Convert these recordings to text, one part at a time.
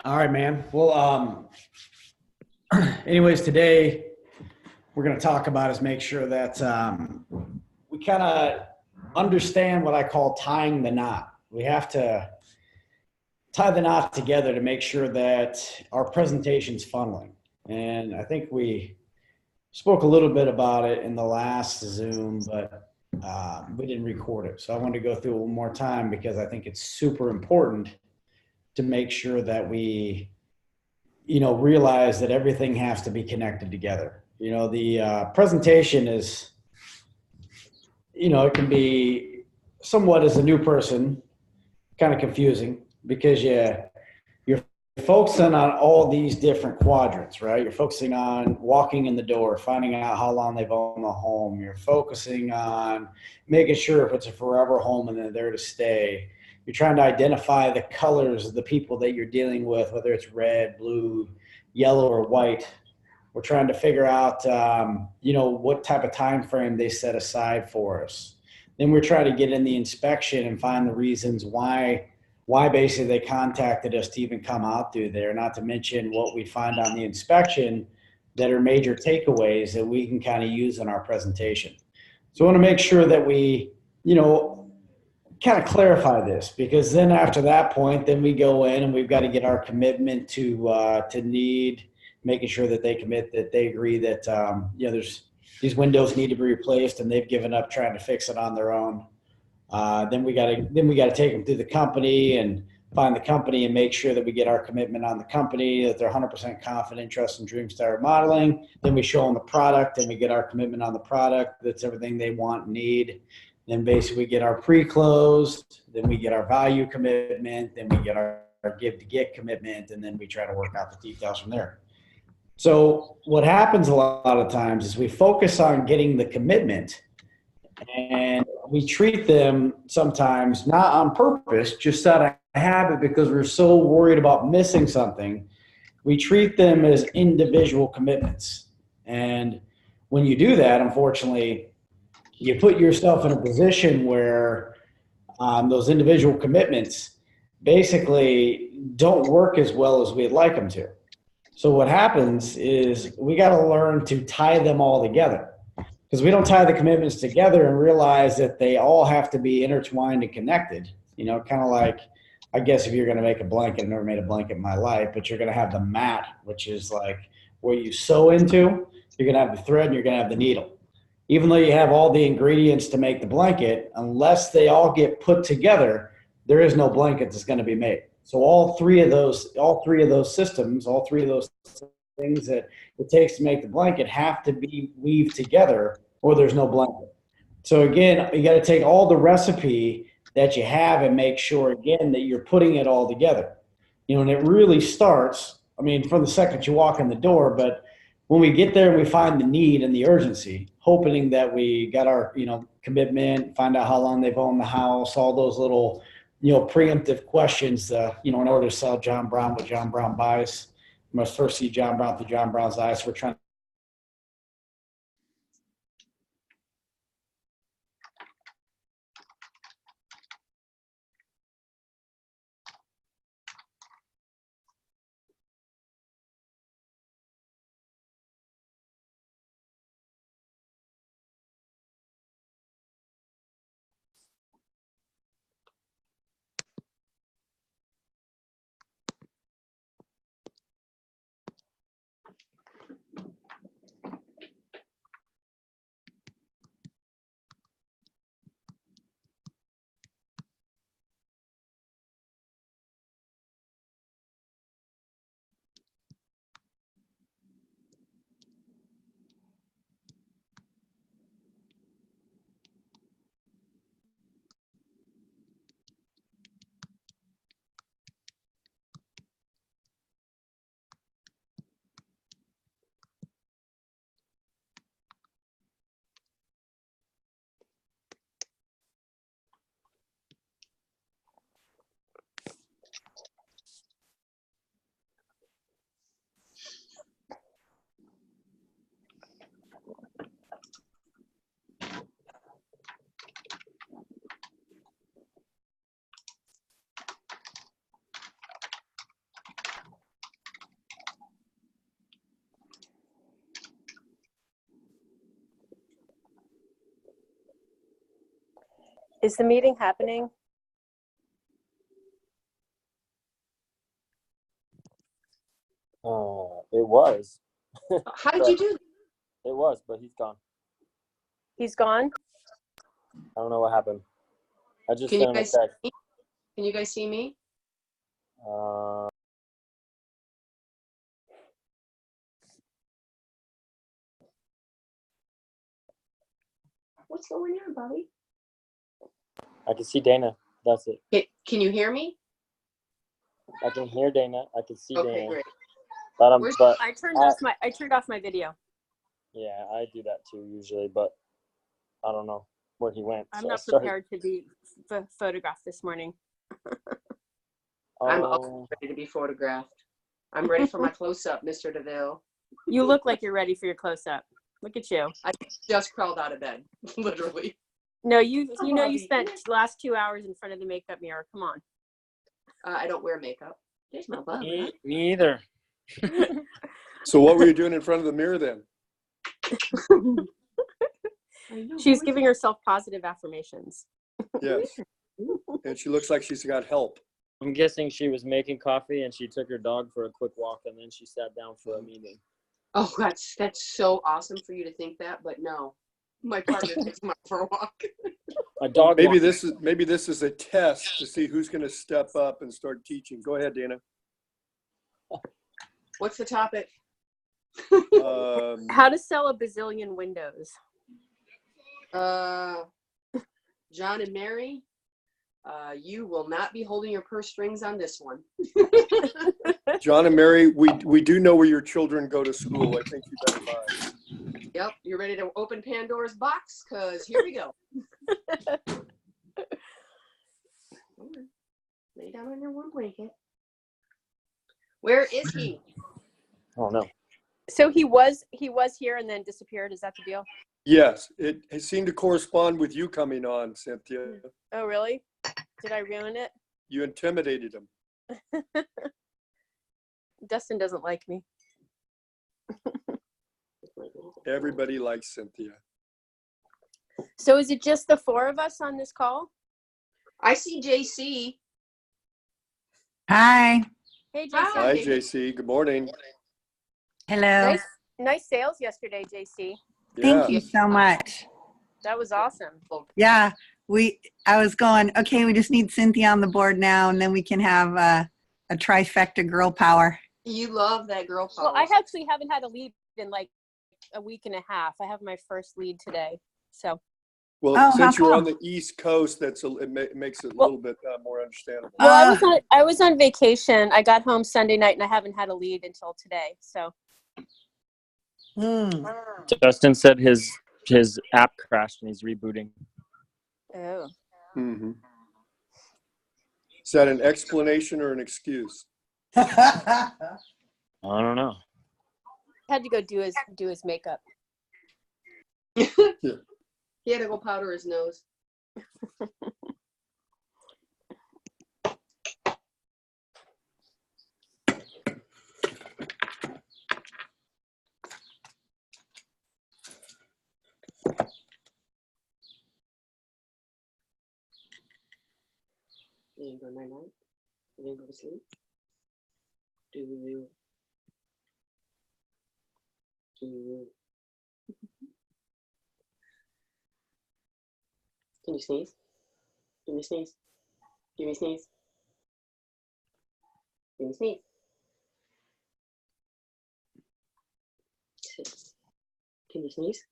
All right, man. Well, anyways, today we're going to talk about is make sure that we kind of understand what I call tying the knot. We have to tie the knot together to make sure that our presentation's funneling. And I think we spoke a little bit about it in the last Zoom, but we didn't record it. So I wanted to go through it one more time because I think it's super important to make sure that we realize that everything has to be connected together. The presentation is, it can be somewhat as a new person, kind of confusing because you're focusing on all these different quadrants, right? You're focusing on walking in the door, finding out how long they've owned the home. You're focusing on making sure if it's a forever home and they're there to stay. You're trying to identify the colors of the people that you're dealing with, whether it's red, blue, yellow, or white. We're trying to figure out, what type of time frame they set aside for us. Then we're trying to get in the inspection and find the reasons why basically they contacted us to even come out through there, not to mention what we find on the inspection that are major takeaways that we can kind of use in our presentation. So I want to make sure that we, kind of clarify this, because then after that point, then we go in and we've got to get our commitment to need, making sure that they commit, that they agree that, there's these windows need to be replaced and they've given up trying to fix it on their own. Then we got to take them through the company and find the company and make sure that we get our commitment on the company, that they're 100% confident, trust in Dreamstar Modeling. Then we show them the product and we get our commitment on the product. That's everything they want and need. Then basically we get our pre-closed, then we get our value commitment, then we get our give to get commitment, and then we try to work out the details from there. So what happens a lot of times is we focus on getting the commitment and we treat them sometimes not on purpose, just out of habit because we're so worried about missing something. We treat them as individual commitments. And when you do that, unfortunately, you put yourself in a position where those individual commitments basically don't work as well as we'd like them to. So what happens is we got to learn to tie them all together, because we don't tie the commitments together and realize that they all have to be intertwined and connected. Kind of like, I guess if you're going to make a blanket, I've never made a blanket in my life, but you're going to have the mat, which is like where you sew into. You're going to have the thread and you're going to have the needle. Even though you have all the ingredients to make the blanket, unless they all get put together, there is no blanket that's going to be made. So all three of those systems, all three of those things that it takes to make the blanket have to be weaved together, or there's no blanket. So again, you got to take all the recipe that you have and make sure again that you're putting it all together. And it really starts, from the second you walk in the door, but when we get there and we find the need and the urgency, hoping that we got our, commitment, find out how long they've owned the house, all those little, preemptive questions, in order to sell John Brown what John Brown buys. You must first see John Brown through John Brown's eyes. So we're trying. Is the meeting happening? It was. How did you do? It was, but he's gone. He's gone? I don't know what happened. I just Can sent you him a guys text. see me? Can you guys see me? What's going on, Bobby? I can see Dana. That's it. Can you hear me? I can hear Dana. I can see Okay, Dana. great. But I turned off my video. Yeah, I do that too usually, but I don't know where he went. I'm so not prepared to be photographed this morning. I'm also ready to be photographed. I'm ready for my close-up, Mr. DeVille. You look like you're ready for your close-up. Look at you. I just crawled out of bed, literally. No, you spent the last 2 hours in front of the makeup mirror. Come on. I don't wear makeup. There's my bug. Me either. So what were you doing in front of the mirror then? She's giving herself positive affirmations. Yes. And she looks like she's got help. I'm guessing she was making coffee and she took her dog for a quick walk and then she sat down for a meeting. Oh, that's so awesome for you to think that, but no. My partner takes me out for a walk. A dog. Maybe this is a test to see who's going to step up and start teaching. Go ahead, Dana. What's the topic? How to sell a bazillion windows. John and Mary, you will not be holding your purse strings on this one. John and Mary, we do know where your children go to school. I think you better mind. Yep, you're ready to open Pandora's box? Because here we go. Lay down on your warm blanket. Where is he? Oh no. So he was here and then disappeared. Is that the deal? Yes, it seemed to correspond with you coming on, Cynthia. Oh, really? Did I ruin it? You intimidated him. Dustin doesn't like me. Everybody likes Cynthia. So is it just the four of us on this call? I see JC. Hi. Hey, JC. Hi, JC. Good morning. Hello. Nice sales yesterday, JC. Thank you so much. That was awesome. Yeah, I was going, okay, we just need Cynthia on the board now, and then we can have a trifecta girl power. You love that girl power. Well, I actually haven't had a lead in like a week and a half. I have my first lead today. So. Well, since you're on the East Coast, it makes it a little bit more understandable. Well, I was on vacation. I got home Sunday night, and I haven't had a lead until today. So. Justin said his app crashed and he's rebooting. Oh. Mm-hmm. Is that an explanation or an excuse? I don't know. Had to go do his makeup. Yeah. He had to go powder his nose. You didn't go night night? You didn't go to sleep? Do you? Can you sneeze? Give me a sneeze. Give me a sneeze. Give me a sneeze. Can you sneeze?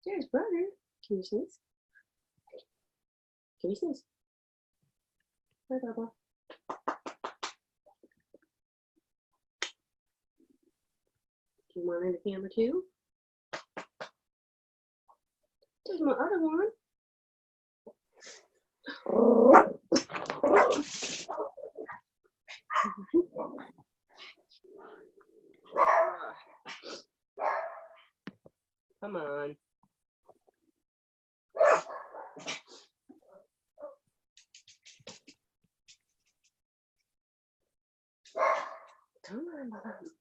There's brother. Can you sneeze? Can you sneeze? Hi, Baba. Do you want in the camera too? There's my other one. Come on. Come on, Mom.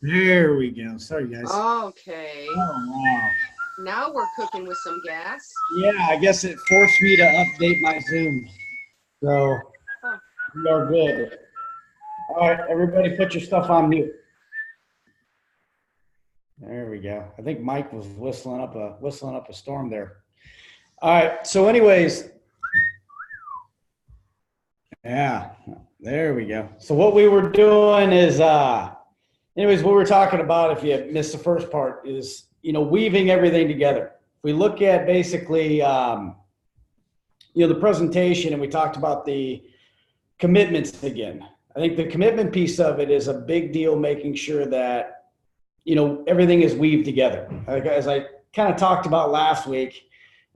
There we go. Sorry, guys. Okay. Oh, wow. Now we're cooking with some gas. Yeah, I guess it forced me to update my Zoom. So we are good. All right, everybody put your stuff on mute. There we go. I think Mike was whistling up a storm there. All right. So anyways, yeah, there we go. So what we were doing is, anyways, what we're talking about, if you missed the first part, is, weaving everything together. If we look at basically, the presentation, and we talked about the commitments again. I think the commitment piece of it is a big deal, making sure that, everything is weaved together. As I kind of talked about last week,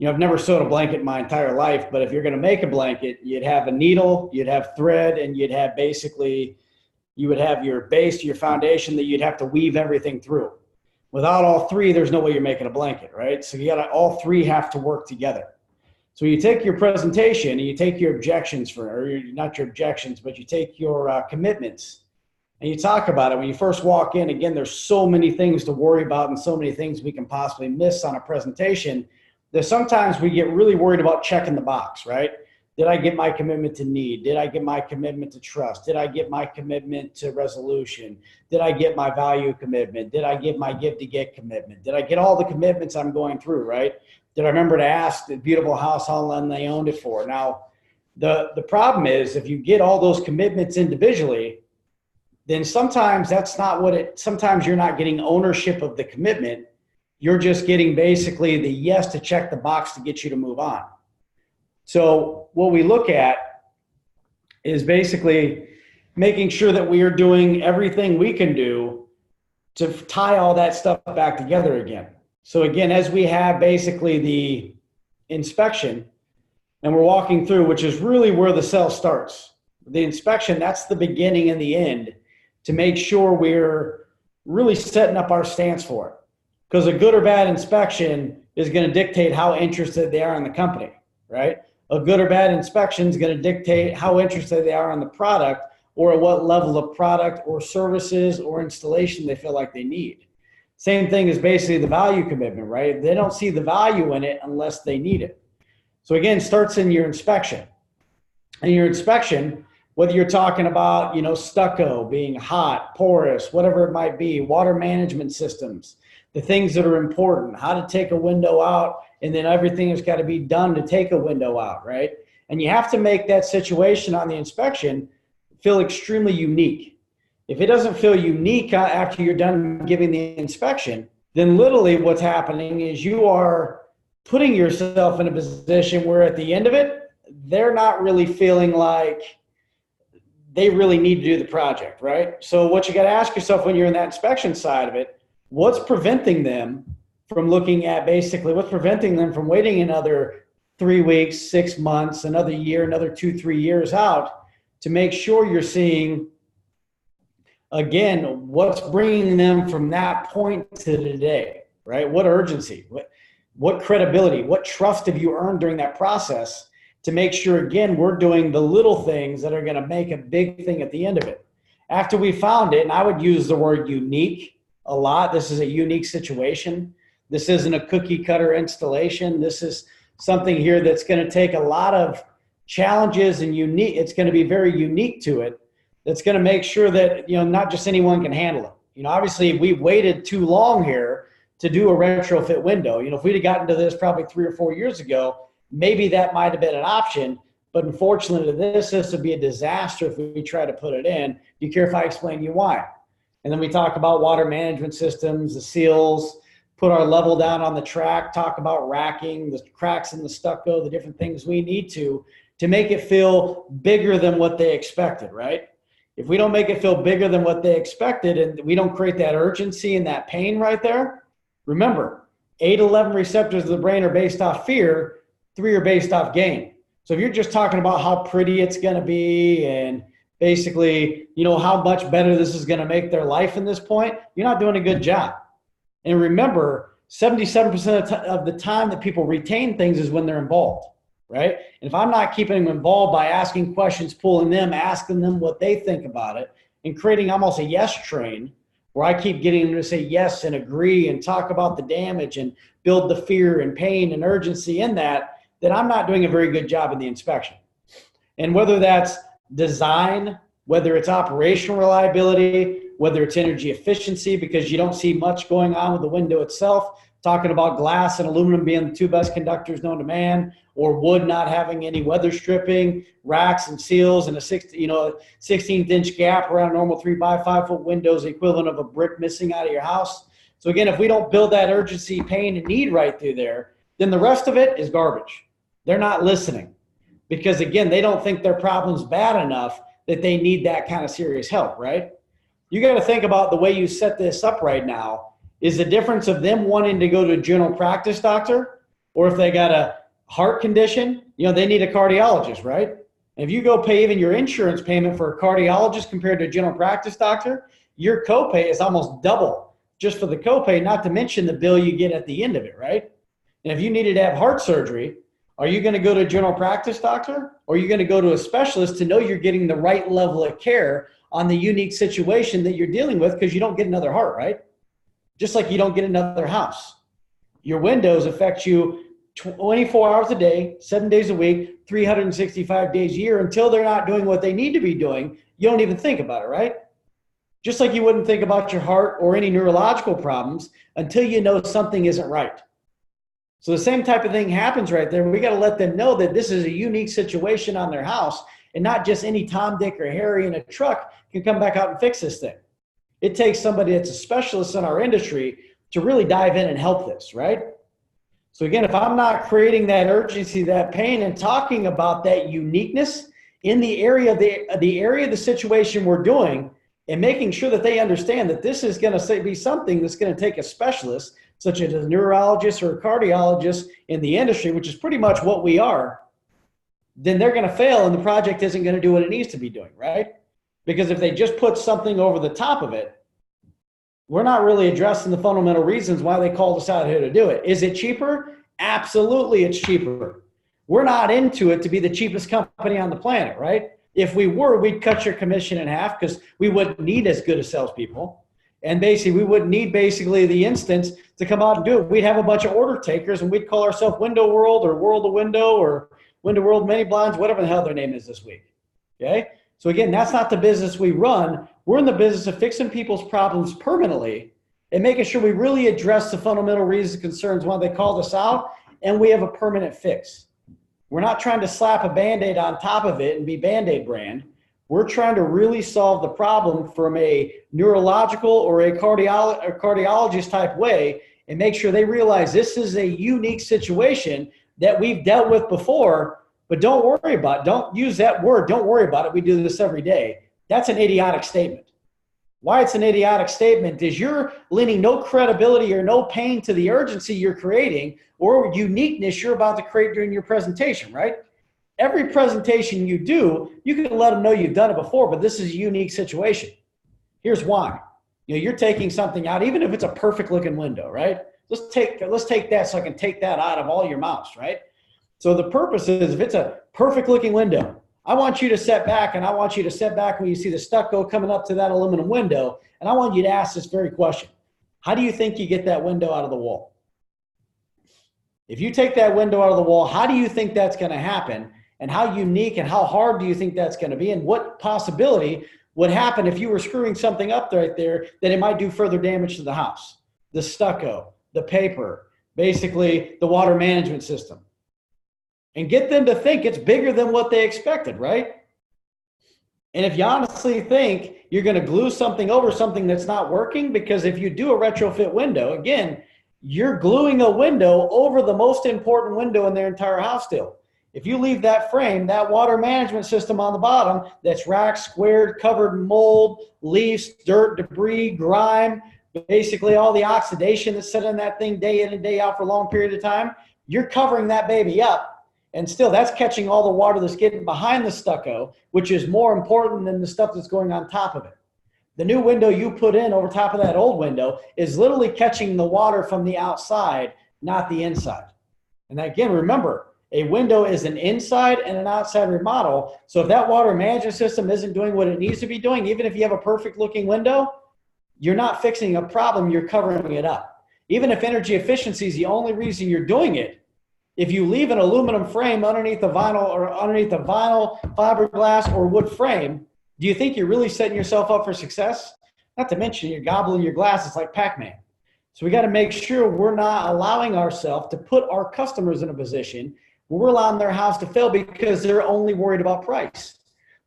I've never sewed a blanket in my entire life, but if you're going to make a blanket, you'd have a needle, you'd have thread, and you'd have you would have your base, your foundation that you'd have to weave everything through. Without all three, there's no way you're making a blanket, right? So all three have to work together. So you take your presentation and you take your objections not your objections, but you take your commitments and you talk about it. When you first walk in, again, there's so many things to worry about and so many things we can possibly miss on a presentation that sometimes we get really worried about checking the box, right? Did I get my commitment to need? Did I get my commitment to trust? Did I get my commitment to resolution? Did I get my value commitment? Did I get my give to get commitment? Did I get all the commitments I'm going through, right? Did I remember to ask the beautiful house how long they owned it for? Now, the problem is if you get all those commitments individually, then sometimes sometimes you're not getting ownership of the commitment. You're just getting basically the yes to check the box to get you to move on. So what we look at is basically making sure that we are doing everything we can do to tie all that stuff back together again. So again, as we have basically the inspection and we're walking through, which is really where the sale starts. The inspection, that's the beginning and the end to make sure we're really setting up our stance for it. Because a good or bad inspection is going to dictate how interested they are in the company, right? A good or bad inspection is going to dictate how interested they are in the product or at what level of product or services or installation they feel like they need. Same thing is basically the value commitment, right? They don't see the value in it unless they need it. So again, starts in your inspection. And your inspection, whether you're talking about, stucco being hot, porous, whatever it might be, water management systems, the things that are important, how to take a window out, and then everything has got to be done to take a window out, right? And you have to make that situation on the inspection feel extremely unique. If it doesn't feel unique after you're done giving the inspection, then literally what's happening is you are putting yourself in a position where at the end of it, they're not really feeling like they really need to do the project, right? So what you got to ask yourself when you're in that inspection side of it, what's preventing them from looking at basically what's preventing them from waiting another 3 weeks, 6 months, another year, another 2-3 years out to make sure you're seeing, again, what's bringing them from that point to today, right? What urgency, what credibility, what trust have you earned during that process to make sure, again, we're doing the little things that are going to make a big thing at the end of it. After we found it, and I would use the word unique a lot, this is a unique situation. This isn't a cookie cutter installation. This is something here that's going to take a lot of challenges and unique. It's going to be very unique to it. That's going to make sure that, not just anyone can handle it. Obviously we waited too long here to do a retrofit window. If we'd have gotten to this probably 3 or 4 years ago, maybe that might have been an option. But unfortunately, this would be a disaster if we try to put it in. Do you care if I explain to you why? And then we talk about water management systems, the seals, put our level down on the track, talk about racking, the cracks in the stucco, the different things we need to make it feel bigger than what they expected, right? If we don't make it feel bigger than what they expected and we don't create that urgency and that pain right there, remember, 8 11 receptors of the brain are based off fear, 3 are based off gain. So if you're just talking about how pretty it's going to be and basically, how much better this is going to make their life in this point, you're not doing a good job. And remember, 77% of the time that people retain things is when they're involved, right? And if I'm not keeping them involved by asking questions, pulling them, asking them what they think about it, and creating almost a yes train where I keep getting them to say yes and agree and talk about the damage and build the fear and pain and urgency in that, then I'm not doing a very good job in the inspection. And whether that's design, whether it's operational reliability, whether it's energy efficiency, because you don't see much going on with the window itself, talking about glass and aluminum being the two best conductors known to man, or wood not having any weather stripping, racks and seals, and a 16th inch gap around a normal 3x5 foot window is the equivalent of a brick missing out of your house. So again, if we don't build that urgency, pain, and need right through there, then the rest of it is garbage. They're not listening because again, they don't think their problem's bad enough that they need that kind of serious help, right? You got to think about the way you set this up right now is the difference of them wanting to go to a general practice doctor, or if they got a heart condition, they need a cardiologist, right? And if you go pay even your insurance payment for a cardiologist compared to a general practice doctor, your copay is almost double just for the copay, not to mention the bill you get at the end of it, right? And if you needed to have heart surgery, are you going to go to a general practice doctor, or are you going to go to a specialist to know you're getting the right level of care on the unique situation that you're dealing with, because you don't get another heart, right? Just like you don't get another house. Your windows affect you 24 hours a day, 7 days a week, 365 days a year. Until they're not doing what they need to be doing, you don't even think about it, right? Just like you wouldn't think about your heart or any neurological problems until you know something isn't right. So the same type of thing happens right there. We got to let them know that this is a unique situation on their house, and not just any Tom, Dick, or Harry in a truck can come back out and fix this thing. It takes somebody that's a specialist in our industry to really dive in and help this, right? So again, if I'm not creating that urgency, that pain, and talking about that uniqueness in the area of the situation we're doing, and making sure that they understand that this is going to be something that's going to take a specialist, such as a neurologist or a cardiologist in the industry, which is pretty much what we are, then they're going to fail and the project isn't going to do what it needs to be doing, right? Because if they just put something over the top of it, we're not really addressing the fundamental reasons why they called us out here to do it. Is it cheaper? Absolutely, it's cheaper. We're not into it to be the cheapest company on the planet, right? If we were, we'd cut your commission in half because we wouldn't need as good as salespeople. And basically, we wouldn't need the instance to come out and do it. We'd have a bunch of order takers and we'd call ourselves Window World or World of Window or Window World Mini Blinds, whatever the hell their name is this week. Okay? So again, that's not the business we run. We're in the business of fixing people's problems permanently and making sure we really address the fundamental reasons, concerns why they called us out, and we have a permanent fix. We're not trying to slap a Band-Aid on top of it and be Band-Aid brand. We're trying to really solve the problem from a neurological or a cardiologist type way and make sure they realize this is a unique situation that we've dealt with before, but don't worry about it. Don't use that word. Don't worry about it. We do this every day. That's an idiotic statement. Why it's an idiotic statement is you're lending no credibility or no pain to the urgency you're creating or uniqueness you're about to create during your presentation, right? Every presentation you do, you can let them know you've done it before, but this is a unique situation. Here's why. You're taking something out, even if it's a perfect looking window, right? Let's take that so I can take that out of all your mouths, right? So the purpose is, if it's a perfect looking window, I want you to set back, and I want you to set back when you see the stucco coming up to that aluminum window, and I want you to ask this very question. How do you think you get that window out of the wall? If you take that window out of the wall, how do you think that's going to happen? And how unique and how hard do you think that's going to be? And what possibility would happen if you were screwing something up right there that it might do further damage to the house? The stucco, the paper, basically the water management system. And get them to think it's bigger than what they expected, right? And if you honestly think you're going to glue something over something that's not working, because if you do a retrofit window, again, you're gluing a window over the most important window in their entire house still. If you leave that frame, that water management system on the bottom that's racked, squared, covered in mold, leaves, dirt, debris, grime, basically all the oxidation that's set in that thing day in and day out for a long period of time, you're covering that baby up. And still, that's catching all the water that's getting behind the stucco, which is more important than the stuff that's going on top of it. The new window you put in over top of that old window is literally catching the water from the outside, not the inside. And again, remember, A window is an inside and an outside remodel. So if that water management system isn't doing what it needs to be doing, even if you have a perfect looking window, you're not fixing a problem, you're covering it up. Even if energy efficiency is the only reason you're doing it, if you leave an aluminum frame underneath the vinyl or underneath the vinyl, fiberglass, or wood frame, do you think you're really setting yourself up for success? Not to mention you're gobbling your glasses like Pac-Man. So we got to make sure we're not allowing ourselves to put our customers in a position where we're allowing their house to fail because they're only worried about price.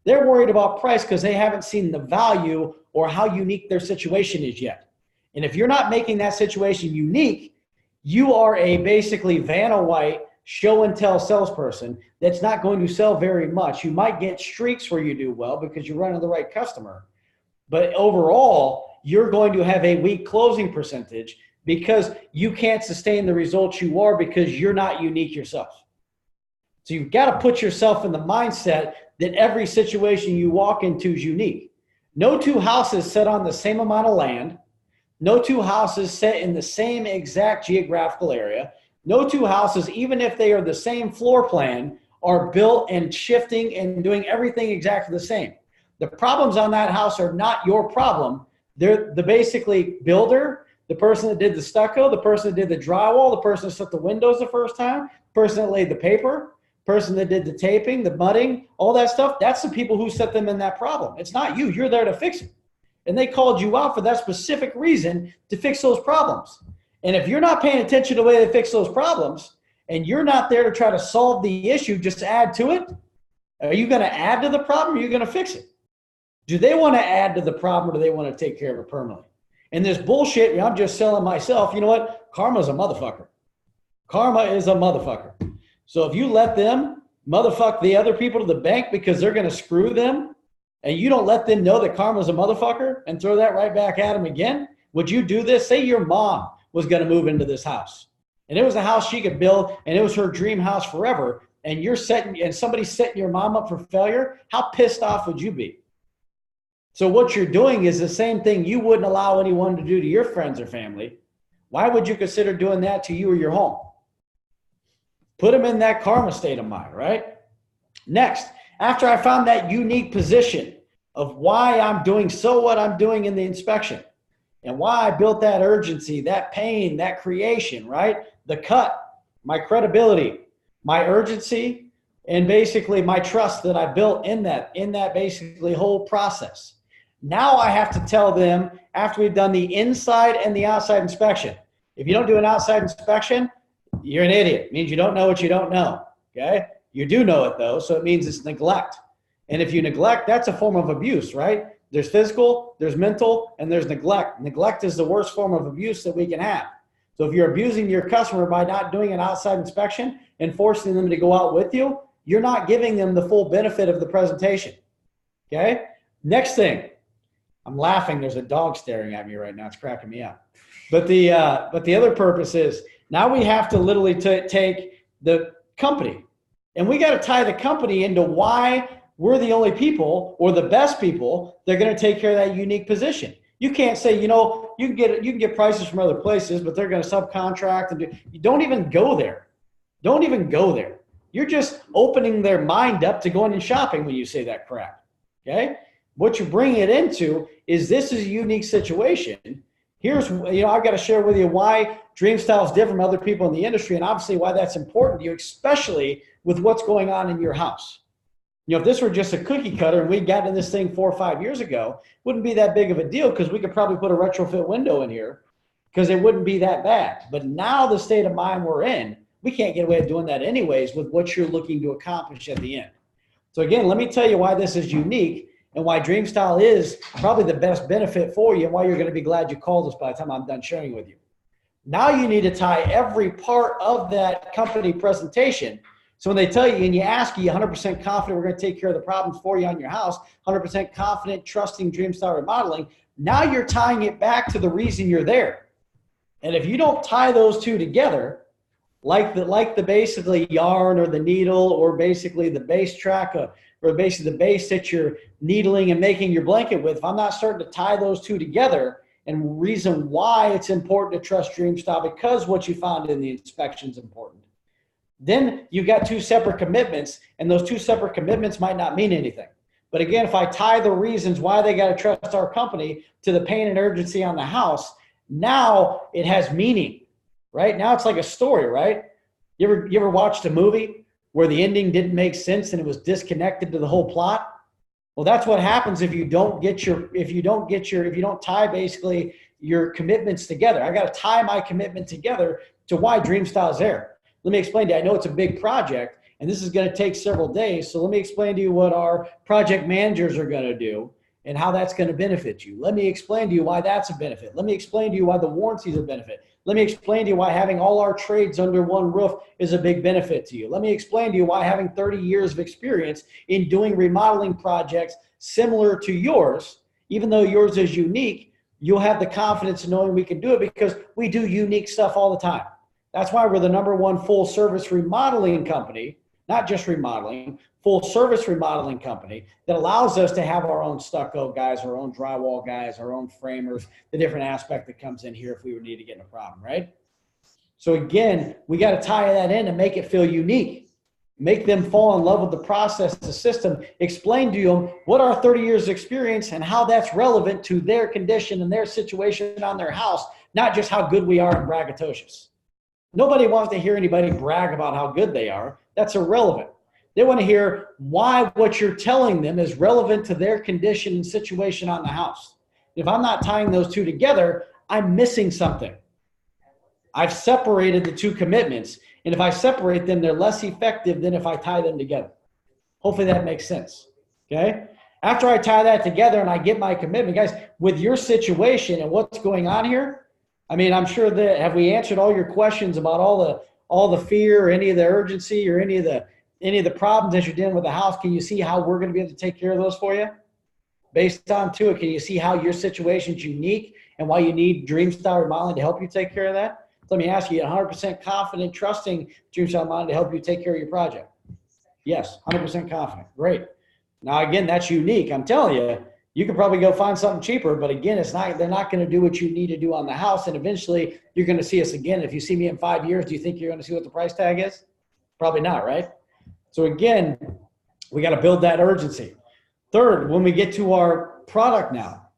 They're worried about price because they haven't seen the value or how unique their situation is yet. And if you're not making that situation unique, you are a basically Vanna White show and tell salesperson that's not going to sell very much. You might get streaks where you do well because you're running the right customer. But overall, you're going to have a weak closing percentage because you can't sustain the results you are because you're not unique yourself. So you've got to put yourself in the mindset that every situation you walk into is unique. No two houses set on the same amount of land. No two houses set in the same exact geographical area. No two houses, even if they are the same floor plan, are built and shifting and doing everything exactly the same. The problems on that house are not your problem. They're the basically builder, the person that did the stucco, the person that did the drywall, the person that set the windows the first time, the person that laid the paper, the person that did the taping, the mudding, all that stuff. That's the people who set them in that problem. It's not you. You're there to fix it. And they called you out for that specific reason to fix those problems. And if you're not paying attention to the way they fix those problems and you're not there to try to solve the issue, just add to it, are you going to add to the problem or are you going to fix it? Do they want to add to the problem or do they want to take care of it permanently? And this bullshit, I'm just selling myself. You know what? Karma's a motherfucker. Karma is a motherfucker. So if you let them motherfuck the other people to the bank because they're going to screw them, and you don't let them know that karma's a motherfucker and throw that right back at them again, would you do this? Say your mom was going to move into this house and it was a house she could build and it was her dream house forever. And you're setting, and somebody's setting your mom up for failure. How pissed off would you be? So what you're doing is the same thing you wouldn't allow anyone to do to your friends or family. Why would you consider doing that to you or your home? Put them in that karma state of mind, right? Next, after I found that unique position of why I'm doing what I'm doing in the inspection and why I built that urgency, that pain, that creation, right? The cut, my credibility, my urgency, and basically my trust that I built in that basically whole process. Now I have to tell them after we've done the inside and the outside inspection. If you don't do an outside inspection, you're an idiot. It means you don't know what you don't know, okay? You do know it though, so it means it's neglect. And if you neglect, that's a form of abuse, right? There's physical, there's mental, and there's neglect. Neglect is the worst form of abuse that we can have. So if you're abusing your customer by not doing an outside inspection and forcing them to go out with you, you're not giving them the full benefit of the presentation, okay? Next thing, I'm laughing. There's a dog staring at me right now. It's cracking me up. But the other purpose is now we have to literally take the company and we got to tie the company into why we're the only people or the best people that are going to take care of that unique position. You can't say, you can get prices from other places, but they're going to subcontract and you don't even go there. Don't even go there. You're just opening their mind up to going and shopping when you say that crap. Okay? What you're bringing it into is this is a unique situation. Here's, I've got to share with you why DreamStyle is different from other people in the industry and obviously why that's important to you, especially with what's going on in your house. If this were just a cookie cutter and we got in this thing 4 or 5 years ago, wouldn't be that big of a deal because we could probably put a retrofit window in here because it wouldn't be that bad. But now the state of mind we're in, we can't get away with doing that anyways with what you're looking to accomplish at the end. So again, let me tell you why this is unique and why DreamStyle is probably the best benefit for you and why you're going to be glad you called us by the time I'm done sharing with you. Now you need to tie every part of that company presentation. So when they tell you and you ask you 100% confident we're going to take care of the problems for you on your house, 100% confident, trusting DreamStyle Remodeling, now you're tying it back to the reason you're there. And if you don't tie those two together, like the basically yarn or the needle or basically the base track or basically the base that you're needling and making your blanket with, if I'm not starting to tie those two together and reason why it's important to trust DreamStyle because what you found in the inspection is important, then you got two separate commitments, and those two separate commitments might not mean anything. But again, if I tie the reasons why they got to trust our company to the pain and urgency on the house, now it has meaning, right? Now it's like a story, right? You ever watched a movie where the ending didn't make sense and it was disconnected to the whole plot? Well, that's what happens if you don't tie basically your commitments together. I got to tie my commitment together to why DreamStyle is there. Let me explain to you. I know it's a big project and this is going to take several days. So let me explain to you what our project managers are going to do and how that's going to benefit you. Let me explain to you why that's a benefit. Let me explain to you why the warranties are a benefit. Let me explain to you why having all our trades under one roof is a big benefit to you. Let me explain to you why having 30 years of experience in doing remodeling projects similar to yours, even though yours is unique, you'll have the confidence in knowing we can do it because we do unique stuff all the time. That's why we're the #1 full service remodeling company, not just remodeling, full service remodeling company that allows us to have our own stucco guys, our own drywall guys, our own framers, the different aspect that comes in here if we would need to get in a problem, right? So again, we got to tie that in and make it feel unique. Make them fall in love with the process, the system, explain to them what our 30 years experience and how that's relevant to their condition and their situation on their house, not just how good we are and braggadocious. Nobody wants to hear anybody brag about how good they are. That's irrelevant. They want to hear why what you're telling them is relevant to their condition and situation on the house. If I'm not tying those two together, I'm missing something. I've separated the two commitments. And if I separate them, they're less effective than if I tie them together. Hopefully that makes sense. Okay? After I tie that together and I get my commitment, guys, with your situation and what's going on here, I mean, I'm sure that have we answered all your questions about all the fear or any of the urgency or any of the problems that you're dealing with the house? Can you see how we're going to be able to take care of those for you? Based on to it, can you see how your situation's unique and why you need DreamStyle Remodeling to help you take care of that? Let me ask you, 100% confident, trusting DreamStyle Remodeling to help you take care of your project? Yes, 100% confident. Great. Now, again, that's unique. I'm telling you, you could probably go find something cheaper, but again, they're not going to do what you need to do on the house. And eventually you're going to see us again. If you see me in 5 years, do you think you're going to see what the price tag is? Probably not, right? So again, we got to build that urgency. Third, when we get to our product now,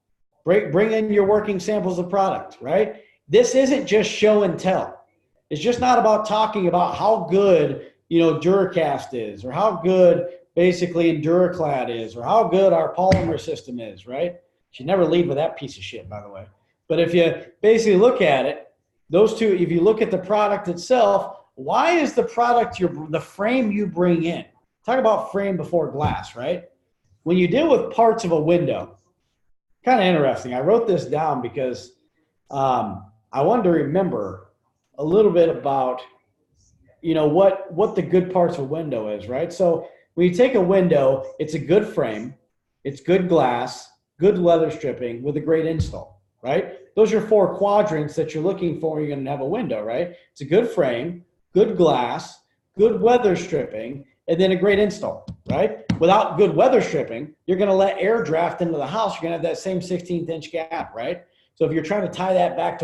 bring in your working samples of product, right? This isn't just show and tell. It's just not about talking about how good, Duracast is or how good basically Enduraclad is or how good our polymer system is, right? You should never lead with that piece of shit, by the way. But if you basically look at it, those two, if you look at the product itself, why is the product the frame you bring in? Talk about frame before glass, right? When you deal with parts of a window, kind of interesting. I wrote this down because I wanted to remember a little bit about, what the good parts of a window is, right? So when you take a window, it's a good frame, it's good glass, good leather stripping with a great install, right? Those are 4 quadrants that you're looking for when you're going to have a window, right? It's a good frame, good glass, good weather stripping, and then a great install, right? Without good weather stripping, you're going to let air draft into the house. You're going to have that same 16th-inch gap, right? So if you're trying to tie that back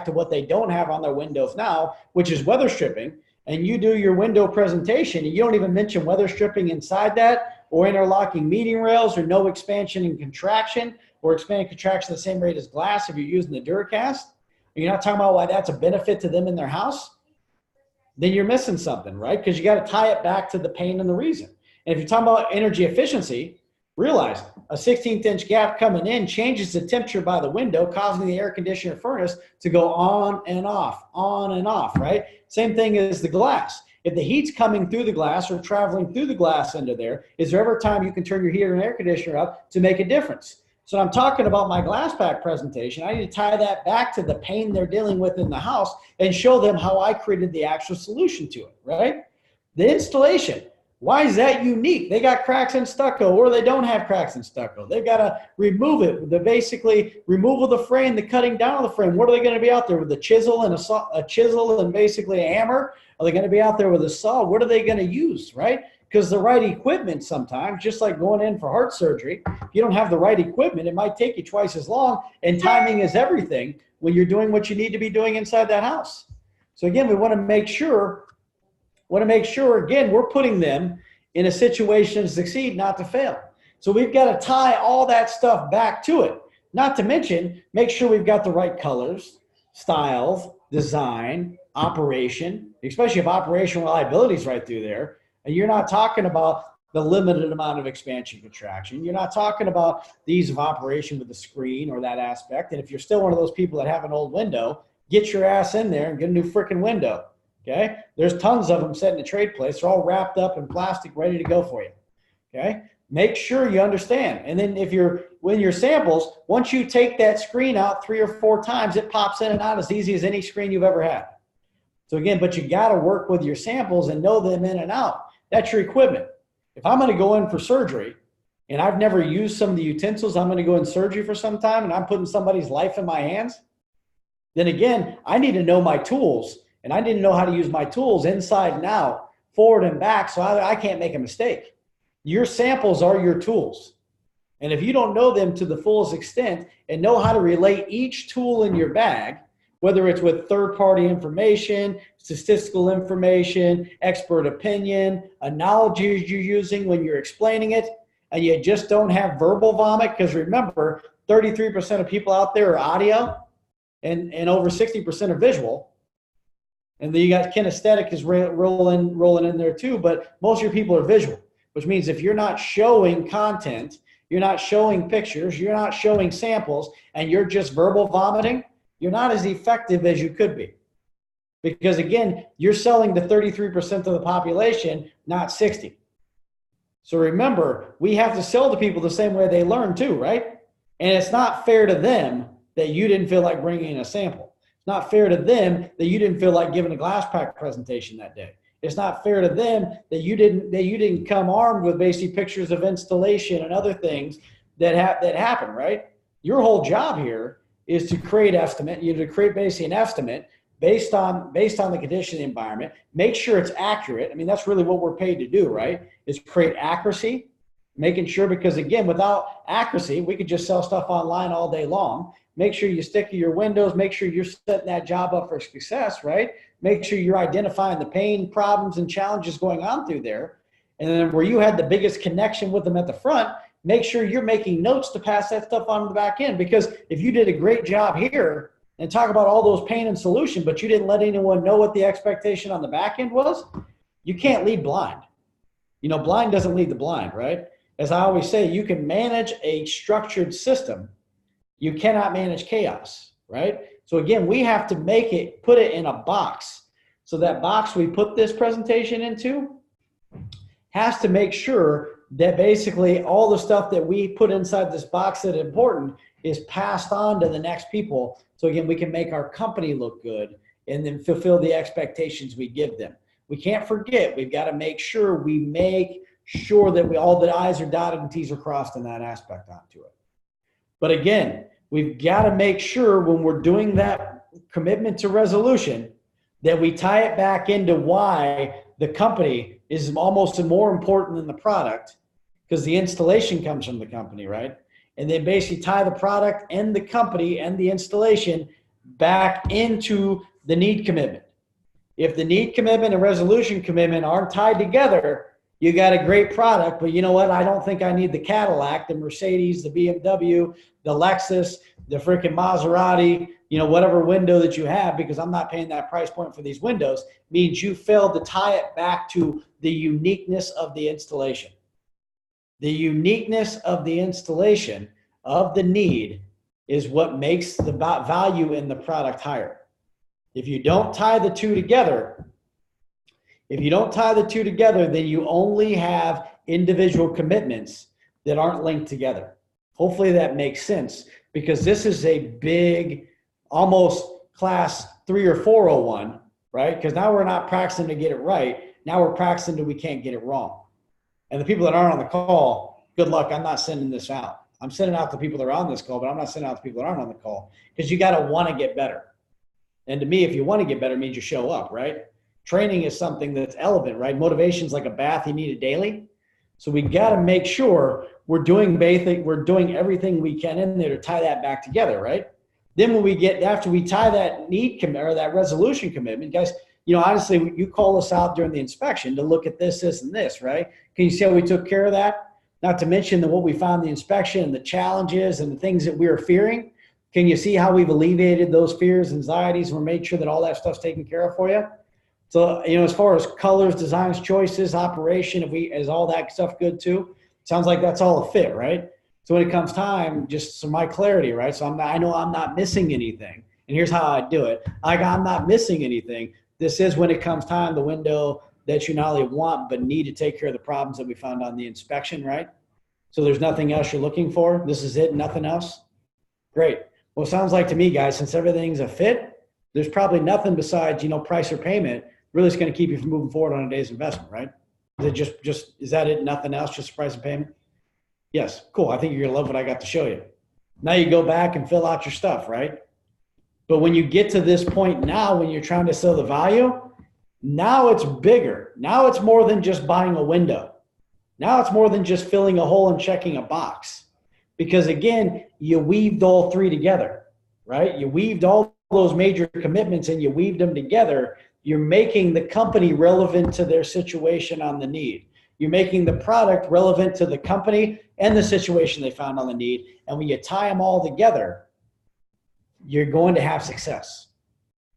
to what they don't have on their windows now, which is weather stripping, and you do your window presentation and you don't even mention weather stripping inside that or interlocking meeting rails or no expansion and contraction or expand and contraction the same rate as glass if you're using the Duracast, and you're not talking about why that's a benefit to them in their house, then you're missing something, right? Because you got to tie it back to the pain and the reason. And if you're talking about energy efficiency, realize a 16th-inch gap coming in changes the temperature by the window, causing the air conditioner furnace to go on and off, right? Same thing as the glass. If the heat's coming through the glass or traveling through the glass into there, is there ever time you can turn your heater and air conditioner up to make a difference? So I'm talking about my glass pack presentation. I need to tie that back to the pain they're dealing with in the house and show them how I created the actual solution to it, right? The installation. Why is that unique? They got cracks in stucco or they don't have cracks in stucco. They've got to remove it. The basically removal of the frame, the cutting down of the frame. What are they going to be out there with a chisel and a chisel and basically a hammer? Are they going to be out there with a saw? What are they going to use, right? Because the right equipment sometimes, just like going in for heart surgery, if you don't have the right equipment, it might take you twice as long, and timing is everything when you're doing what you need to be doing inside that house. So again, we want to make sure want to make sure, again, we're putting them in a situation to succeed, not to fail. So we've got to tie all that stuff back to it. Not to mention, make sure we've got the right colors, styles, design, operation, especially if operation reliability is right through there. And you're not talking about the limited amount of expansion contraction. You're not talking about the ease of operation with the screen or that aspect. And if you're still one of those people that have an old window, get your ass in there and get a new freaking window. Okay. There's tons of them set in a trade place. They're all wrapped up in plastic, ready to go for you. Okay. Make sure you understand. And then when your samples, once you take that screen out 3 or 4 times, it pops in and out as easy as any screen you've ever had. So again, but you got to work with your samples and know them in and out. That's your equipment. If I'm going to go in for surgery and I've never used some of the utensils, I'm going to go in surgery for some time and I'm putting somebody's life in my hands, then again, I need to know my tools, and I need to know how to use my tools inside and out, forward and back, so I can't make a mistake. Your samples are your tools. And if you don't know them to the fullest extent and know how to relate each tool in your bag, whether it's with third-party information, statistical information, expert opinion, analogies you're using when you're explaining it, and you just don't have verbal vomit, because remember, 33% of people out there are audio and over 60% are visual. And then you got kinesthetic is rolling in there too, but most of your people are visual, which means if you're not showing content, you're not showing pictures, you're not showing samples, and you're just verbal vomiting, you're not as effective as you could be. Because again, you're selling to 33% of the population, not 60. So remember, we have to sell to people the same way they learn too, right? And it's not fair to them that you didn't feel like bringing in a sample. It's not fair to them that you didn't feel like giving a glass pack presentation that day. It's not fair to them that you didn't come armed with basically pictures of installation and other things that happen, right? Your whole job here is to create estimate. You to create basically an estimate based on the condition of the environment. Make sure it's accurate. I mean, that's really what we're paid to do, right? Is create accuracy, making sure, because again, without accuracy, we could just sell stuff online all day long. Make sure you stick to your windows. Make sure you're setting that job up for success, right? Make sure you're identifying the pain, problems, and challenges going on through there. And then where you had the biggest connection with them at the front, make sure you're making notes to pass that stuff on to the back end. Because if you did a great job here and talk about all those pain and solution, but you didn't let anyone know what the expectation on the back end was, you can't lead blind. You know, blind doesn't lead the blind, right? As I always say, you can manage a structured system. You cannot manage chaos, right? So again, we have to put it in a box. So that box we put this presentation into has to make sure that basically all the stuff that we put inside this box that is important is passed on to the next people. So again, we can make our company look good and then fulfill the expectations we give them. We can't forget, we've got to make sure we make sure that all the I's are dotted and T's are crossed in that aspect onto it. But again, we've got to make sure when we're doing that commitment to resolution that we tie it back into why the company is almost more important than the product, because the installation comes from the company, right? And then basically tie the product and the company and the installation back into the need commitment. If the need commitment and resolution commitment aren't tied together, you got a great product, but you know what? I don't think I need the Cadillac, the Mercedes, the BMW, the Lexus, the freaking Maserati, whatever window that you have, because I'm not paying that price point for these windows, means you failed to tie it back to the uniqueness of the installation. The uniqueness of the installation of the need is what makes the value in the product higher. If you don't tie the two together, then you only have individual commitments that aren't linked together. Hopefully that makes sense, because this is a big, almost class 3 or 401, right? Because now we're not practicing to get it right. Now we're practicing that we can't get it wrong. And the people that aren't on the call, good luck. I'm not sending this out. I'm sending out the people that are on this call, but I'm not sending out the people that aren't on the call, because you got to want to get better. And to me, if you want to get better, it means you show up, right? Training is something that's relevant, right? Motivation is like a bath you need it daily. So we got to make sure we're doing everything we can in there to tie that back together, right? Then after we tie that need commitment or that resolution commitment, guys, honestly, you call us out during the inspection to look at this, this, and this, right? Can you see how we took care of that? Not to mention what we found in the inspection and the challenges and the things that we were fearing. Can you see how we've alleviated those fears, anxieties, and we made sure that all that stuff's taken care of for you? So, as far as colors, designs, choices, operation, is all that stuff good too? Sounds like that's all a fit, right? So when it comes time, just so my clarity, right? So I know I'm not missing anything. And here's how I do it. I'm not missing anything. This is when it comes time, the window that you not only want, but need to take care of the problems that we found on the inspection, right? So there's nothing else you're looking for. This is it, nothing else. Great. Well, it sounds like to me, guys, since everything's a fit, there's probably nothing besides, price or payment really is going to keep you from moving forward on a day's investment, right? Is it just is that it? Nothing else, just price and payment? Yes. Cool. I think you're going to love what I got to show you. Now you go back and fill out your stuff, right? But when you get to this point now, when you're trying to sell the value, now it's bigger. Now it's more than just buying a window. Now it's more than just filling a hole and checking a box. Because again, you weaved all three together, right? You weaved all those major commitments and you weaved them together. You're making the company relevant to their situation on the need. You're making the product relevant to the company and the situation they found on the need. And when you tie them all together, you're going to have success.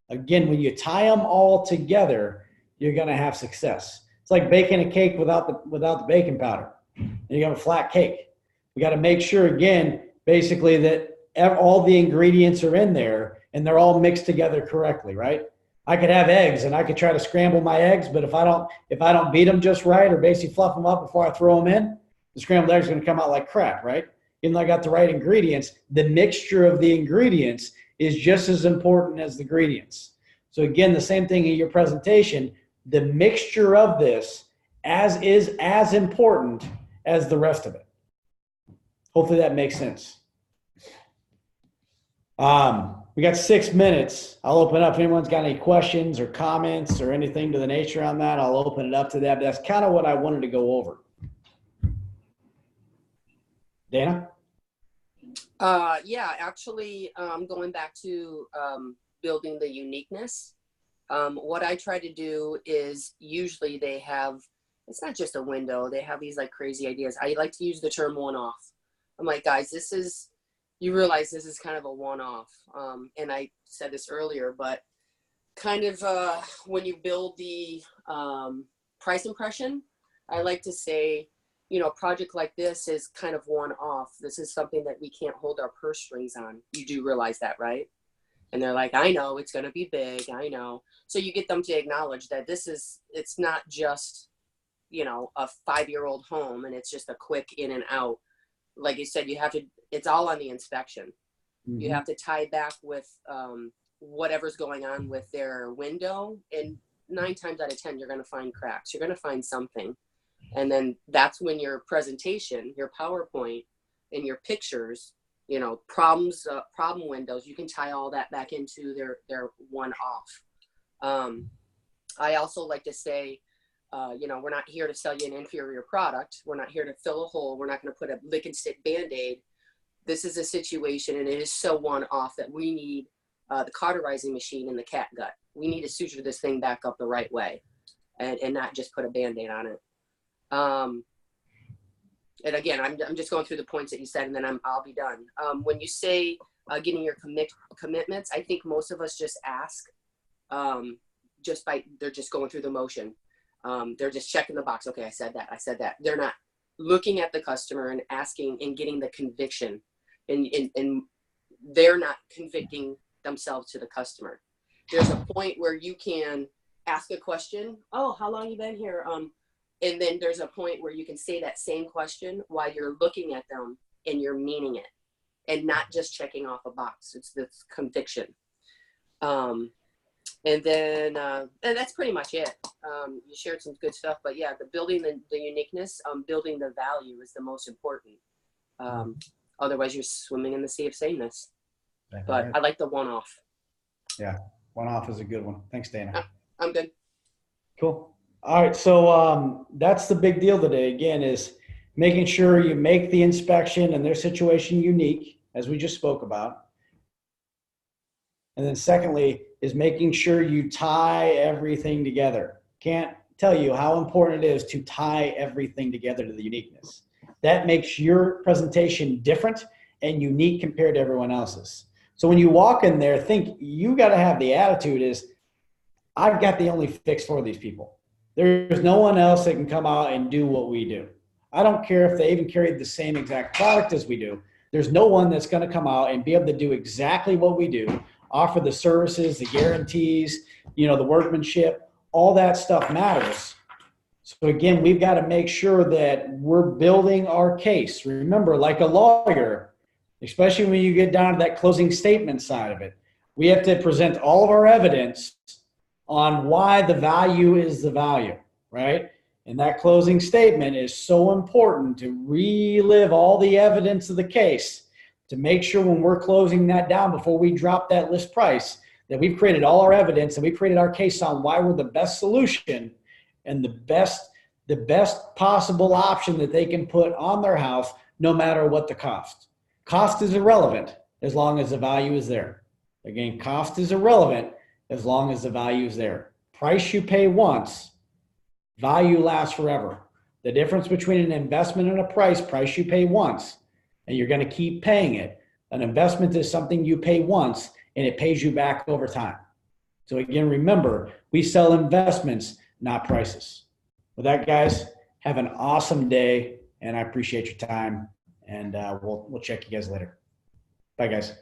Again, when you tie them all together, you're going to have success. It's like baking a cake without the baking powder. And you have a flat cake. We got to make sure, again, basically that all the ingredients are in there and they're all mixed together correctly, right? I could have eggs and I could try to scramble my eggs, but if I don't beat them just right or basically fluff them up before I throw them in, the scrambled eggs are going to come out like crap, right? Even though I got the right ingredients, the mixture of the ingredients is just as important as the ingredients. So again, the same thing in your presentation, the mixture of this is as important as the rest of it. Hopefully that makes sense. We got 6 minutes. I'll open up if anyone's got any questions or comments or anything to the nature on that. I'll open it up to that. But that's kind of what I wanted to go over. Dana? Yeah, actually, going back to building the uniqueness, what I try to do is usually they have, it's not just a window, they have these like crazy ideas. I like to use the term one-off. I'm like, guys, you realize this is kind of a one-off. And I said this earlier, but kind of when you build the price impression, I like to say, a project like this is kind of one-off. This is something that we can't hold our purse strings on. You do realize that, right? And they're like, I know it's going to be big. I know. So you get them to acknowledge that it's not just, a 5-year-old home and it's just a quick in and out. Like you said, it's all on the inspection. Mm-hmm. You have to tie back with whatever's going on with their window. And 9 times out of 10, you're going to find cracks. You're going to find something. And then that's when your presentation, your PowerPoint and your pictures, problem windows, you can tie all that back into their one-off. I also like to say, we're not here to sell you an inferior product. We're not here to fill a hole. We're not going to put a lick and stick Band-Aid. This is a situation, and it is so one-off that we need the cauterizing machine in the cat gut. We need to suture this thing back up the right way and not just put a Band-Aid on it. And again, I'm just going through the points that you said, and then I'll be done. When you say getting your commitments, I think most of us just ask they're just going through the motion. They're just checking the box. Okay, I said that. They're not looking at the customer and asking and getting the conviction, and they're not convicting themselves to the customer. There's a point where you can ask a question. Oh, how long you been here? And then there's a point where you can say that same question while you're looking at them and you're meaning it and not just checking off a box. It's this conviction. And then and that's pretty much it. You shared some good stuff, but yeah, building the uniqueness, building the value is the most important. Otherwise you're swimming in the sea of sameness. But I like the one-off. Yeah, one-off is a good one. Thanks, Dana. I'm good. Cool. All right, so that's the big deal today, again, is making sure you make the inspection and their situation unique, as we just spoke about. And then secondly is making sure you tie everything together. Can't tell you how important it is to tie everything together to the uniqueness. That makes your presentation different and unique compared to everyone else's. So when you walk in there, think you got to have the attitude is, I've got the only fix for these people. There's no one else that can come out and do what we do. I don't care if they even carried the same exact product as we do. There's no one that's going to come out and be able to do exactly what we do, offer the services, the guarantees, the workmanship, all that stuff matters. So again, we've got to make sure that we're building our case. Remember, like a lawyer, especially when you get down to that closing statement side of it, we have to present all of our evidence on why the value is the value, right? And that closing statement is so important to relive all the evidence of the case to make sure when we're closing that down before we drop that list price that we've created all our evidence and we created our case on why we're the best solution and the best possible option that they can put on their house no matter what the cost. Cost is irrelevant as long as the value is there. Again, cost is irrelevant as long as the value is there. Price you pay once, value lasts forever. The difference between an investment and a price you pay once, and you're going to keep paying it. An investment is something you pay once, and it pays you back over time. So again, remember, we sell investments, not prices. With that, guys, have an awesome day, and I appreciate your time, and we'll check you guys later. Bye, guys.